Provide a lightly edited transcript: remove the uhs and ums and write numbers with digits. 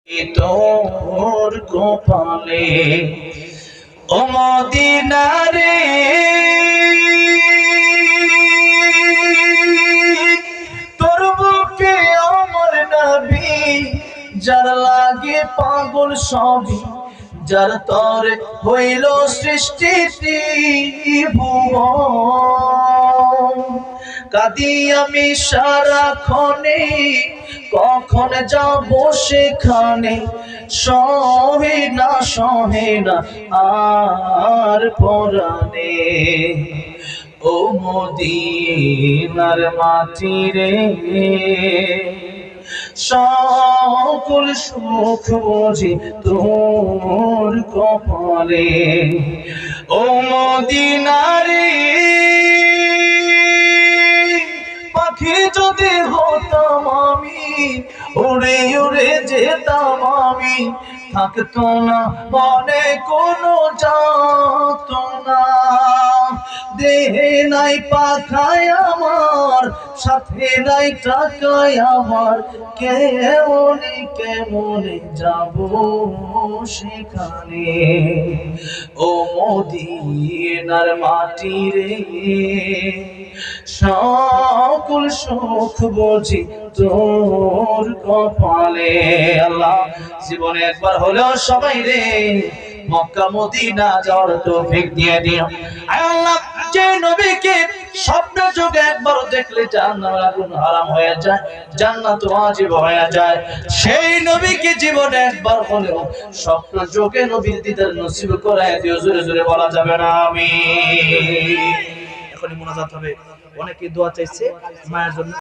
তোর গোপালে ও মদিনারে তোর বুকে আমার নবী যার লাগে পাগল সবই যার তরে হইল সৃষ্টি ত্রিভুবন কাঁদি আমি সারাক্ষণে কখন যাব সেখানে সহে না আর পরাণে ও মদিনার মাটি রে সকল সুখ বুঝি তোর কপালে ও মদিনারে পাখি যদি হতাম আমি উড়ে উড়ে যেতাম আমি থাকতো না মনে কোনো যাতনা দেহে নাই পাখায় আমার সাথে নাই টাকায় আমার কেমনে যাব সেখানে ও মদিনার মাটি রে সকল সুখ বুঝি তোর কপালে আল্লাহ জীবনে একবার হলেও সবাই রে মক্কা মদিনা যাওয়ার তৌফিক দিয়ে দিও আয় আল্লাহ যে নবীকে স্বপ্ন যোগে একবার দেখলে জান্নাত আগুন হারাম হয়ে যায় জান্নাত ওয়াজিব হয়ে যায় সেই নবীকে জীবনে একবার হলেও স্বপ্ন যোগে নবীর দিদার নসিব করায় দিও জোরে জোরে বলা যাবে না আমিন এখনই মোনাজাত হবে অনেকে দোয়া চাইছে মায়ের জন্য